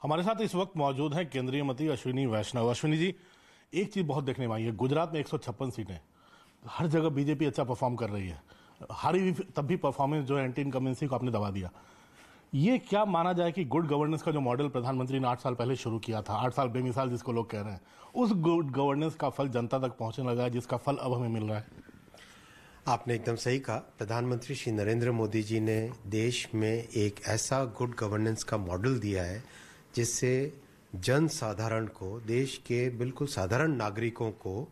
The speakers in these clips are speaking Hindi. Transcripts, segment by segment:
हमारे साथ इस वक्त मौजूद हैं केंद्रीय मंत्री अश्विनी वैष्णव। अश्विनी जी, एक चीज बहुत देखने में आई है, गुजरात में 156 सीटें, हर जगह बीजेपी अच्छा परफॉर्म कर रही है, हारी हुई तब भी परफॉर्मेंस जो है एंटी इनकमेंसी को आपने दबा दिया। ये क्या माना जाए कि गुड गवर्नेंस का जो मॉडल प्रधानमंत्री ने 8 साल पहले शुरू किया था, 8 साल बेमिसाल जिसको लोग कह रहे हैं, उस गुड गवर्नेंस का फल जनता तक पहुंचने लगा है, जिसका फल अब हमें मिल रहा है? आपने एकदम सही कहा। प्रधानमंत्री श्री नरेंद्र मोदी जी ने देश में एक ऐसा गुड गवर्नेंस का मॉडल दिया है जिससे जन साधारण को, देश के बिल्कुल साधारण नागरिकों को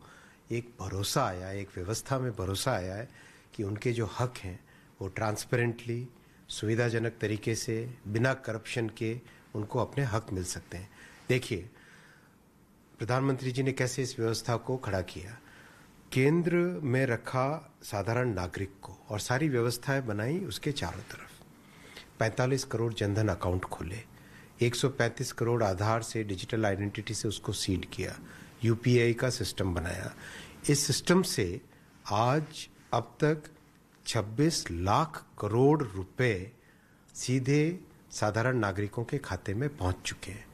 एक भरोसा आया, एक व्यवस्था में भरोसा आया है कि उनके जो हक हैं वो ट्रांसपेरेंटली, सुविधाजनक तरीके से, बिना करप्शन के उनको अपने हक मिल सकते हैं। देखिए, प्रधानमंत्री जी ने कैसे इस व्यवस्था को खड़ा किया। केंद्र में रखा साधारण नागरिक को और सारी व्यवस्थाएं बनाई उसके चारों तरफ। 45 करोड़ जनधन अकाउंट खोले, 135 करोड़ आधार से, डिजिटल आइडेंटिटी से उसको सीड किया, यूपीआई का सिस्टम बनाया। इस सिस्टम से आज अब तक 26 लाख करोड़ रुपए सीधे साधारण नागरिकों के खाते में पहुंच चुके हैं।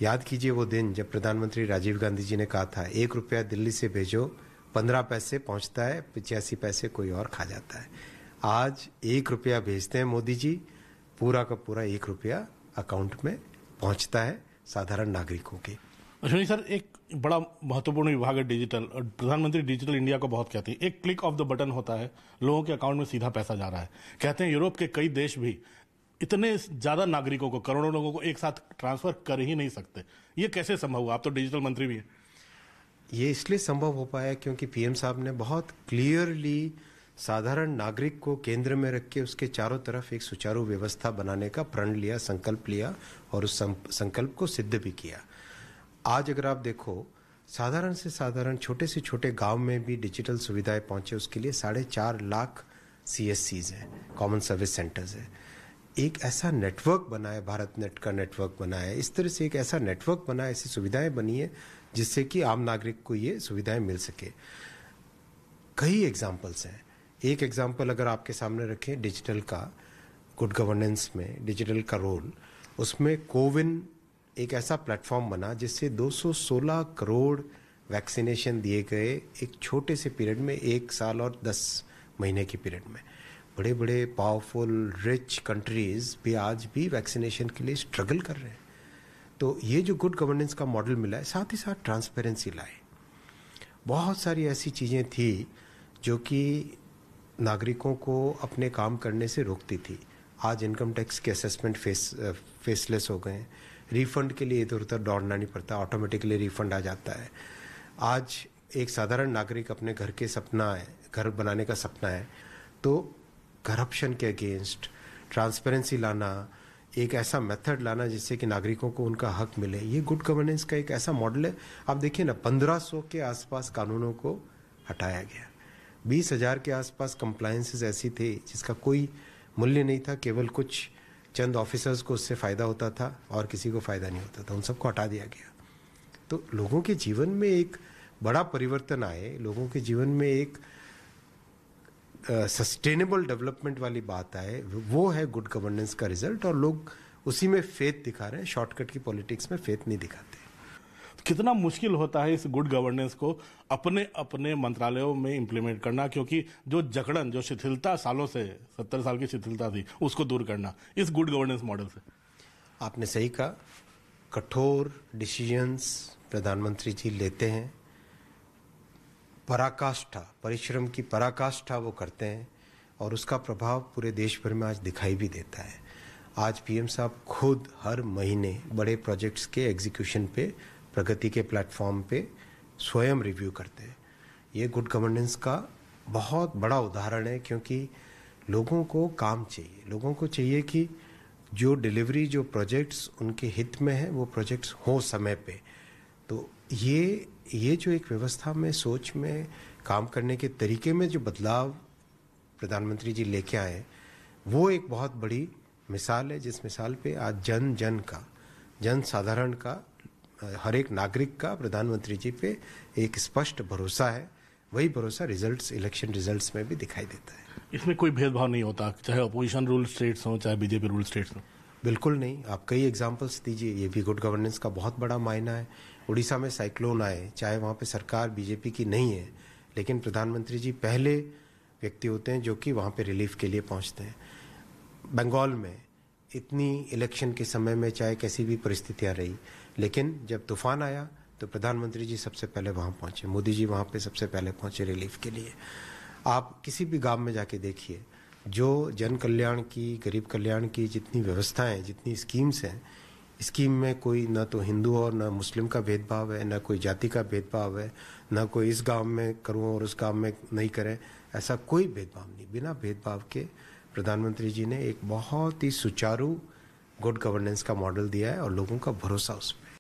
याद कीजिए वो दिन जब प्रधानमंत्री राजीव गांधी जी ने कहा था 1 रुपया दिल्ली से भेजो, 15 पैसे पहुंचता है, 85 पैसे कोई और खा जाता है। आज 1 रुपया भेजते हैं मोदी जी, पूरा का पूरा 1 रुपया अकाउंट में पहुंचता है साधारण नागरिकों के। अश्विनी सर, एक बड़ा महत्वपूर्ण विभाग है डिजिटल, और प्रधानमंत्री डिजिटल इंडिया को बहुत कहती है। एक क्लिक ऑफ द बटन होता है, लोगों के अकाउंट में सीधा पैसा जा रहा है। कहते हैं यूरोप के कई देश भी इतने ज्यादा नागरिकों को, करोड़ों लोगों को एक साथ ट्रांसफर कर ही नहीं सकते। ये कैसे संभव हुआ? आप तो डिजिटल मंत्री भी हैं। ये इसलिए संभव हो पाया क्योंकि पीएम साहब ने बहुत क्लियरली साधारण नागरिक को केंद्र में रख के उसके चारों तरफ एक सुचारू व्यवस्था बनाने का प्रण लिया, संकल्प लिया और उस संकल्प को सिद्ध भी किया। आज अगर आप देखो, साधारण से साधारण छोटे से छोटे गांव में भी डिजिटल सुविधाएं पहुंचे, उसके लिए 4.5 लाख CSCs हैं, कॉमन सर्विस सेंटर्स है। एक ऐसा नेटवर्क बना है, भारत नेट का नेटवर्क बना है। इस तरह से एक ऐसा नेटवर्क बना है, ऐसी सुविधाएं बनी है जिससे कि आम नागरिक को ये सुविधाएं मिल सके। कई एग्जाम्पल्स हैं। एक एग्जाम्पल अगर आपके सामने रखें डिजिटल का, गुड गवर्नेंस में डिजिटल का रोल, उसमें कोविन एक ऐसा प्लेटफॉर्म बना जिससे 216 करोड़ वैक्सीनेशन दिए गए एक छोटे से पीरियड में, 1 साल और 10 महीने की पीरियड में। बड़े बड़े पावरफुल रिच कंट्रीज भी आज भी वैक्सीनेशन के लिए स्ट्रगल कर रहे हैं। तो ये जो गुड गवर्नेंस का मॉडल मिला है, साथ ही साथ ट्रांसपेरेंसी लाए। बहुत सारी ऐसी चीज़ें थी जो कि नागरिकों को अपने काम करने से रोकती थी। आज इनकम टैक्स के असेसमेंट फेसलेस हो गए हैं। रिफंड के लिए इधर उधर दौड़ना नहीं पड़ता, ऑटोमेटिकली रिफंड आ जाता है। आज एक साधारण नागरिक अपने घर के सपना है, घर बनाने का सपना है, तो करप्शन के अगेंस्ट ट्रांसपेरेंसी लाना, एक ऐसा मेथड लाना जिससे कि नागरिकों को उनका हक मिले, ये गुड गवर्नेंस का एक ऐसा मॉडल है। आप देखिए ना, 1500 के आसपास कानूनों को हटाया गया, 20,000 के आसपास कंप्लायंसेस ऐसी थी जिसका कोई मूल्य नहीं था, केवल कुछ चंद ऑफिसर्स को उससे फायदा होता था और किसी को फायदा नहीं होता था, उन सबको हटा दिया गया। तो लोगों के जीवन में एक बड़ा परिवर्तन आए, लोगों के जीवन में एक सस्टेनेबल डेवलपमेंट वाली बात आए, वो है गुड गवर्नेंस का रिजल्ट। और लोग उसी में फेथ दिखा रहे हैं, शॉर्टकट की पॉलिटिक्स में फेथ नहीं दिखाते। कितना मुश्किल होता है इस गुड गवर्नेंस को अपने अपने मंत्रालयों में इंप्लीमेंट करना, क्योंकि जो जकड़न, जो शिथिलता सालों से, 70 साल की शिथिलता थी, उसको दूर करना इस गुड गवर्नेंस मॉडल से। आपने सही कहा, कठोर डिसीजंस प्रधानमंत्री जी लेते हैं, पराकाष्ठा, परिश्रम की पराकाष्ठा वो करते हैं और उसका प्रभाव पूरे देश भर में आज दिखाई भी देता है। आज पीएम साहब खुद हर महीने बड़े प्रोजेक्ट्स के एग्जीक्यूशन पे, प्रगति के प्लेटफॉर्म पे स्वयं रिव्यू करते हैं। ये गुड गवर्नेंस का बहुत बड़ा उदाहरण है, क्योंकि लोगों को काम चाहिए, लोगों को चाहिए कि जो डिलीवरी, जो प्रोजेक्ट्स उनके हित में है, वो प्रोजेक्ट्स हो समय पे। तो ये जो एक व्यवस्था में, सोच में, काम करने के तरीके में जो बदलाव प्रधानमंत्री जी लेके आए, वो एक बहुत बड़ी मिसाल है, जिस मिसाल पे आज जन जन का, जन साधारण का, हर एक नागरिक का प्रधानमंत्री जी पे एक स्पष्ट भरोसा है। वही भरोसा रिजल्ट्स, इलेक्शन रिजल्ट्स में भी दिखाई देता है। इसमें कोई भेदभाव नहीं होता, चाहे अपोजिशन रूल स्टेट्स हो, चाहे बीजेपी रूल स्टेट्स हो। बिल्कुल नहीं, आप कई एग्जाम्पल्स दीजिए, ये भी गुड गवर्नेंस का बहुत बड़ा मायना है। उड़ीसा में साइक्लोन आए, चाहे वहाँ पे सरकार बीजेपी की नहीं है, लेकिन प्रधानमंत्री जी पहले व्यक्ति होते हैं जो कि वहाँ पे रिलीफ के लिए पहुँचते हैं। बंगाल में इतनी इलेक्शन के समय में चाहे कैसी भी परिस्थितियाँ रही, लेकिन जब तूफान आया तो प्रधानमंत्री जी सबसे पहले वहाँ पहुँचे, मोदी जी वहाँ पे सबसे पहले पहुँचे रिलीफ के लिए। आप किसी भी गांव में जाके देखिए, जो जन कल्याण की, गरीब कल्याण की जितनी व्यवस्थाएं, जितनी स्कीम्स हैं, स्कीम में कोई ना तो हिंदू और ना मुस्लिम का भेदभाव है, ना कोई जाति का भेदभाव है, ना कोई इस गांव में करूं और उस गांव में नहीं करें, ऐसा कोई भेदभाव नहीं। बिना भेदभाव के प्रधानमंत्री जी ने एक बहुत ही सुचारू गुड गवर्नेंस का मॉडल दिया है और लोगों का भरोसा उस पर।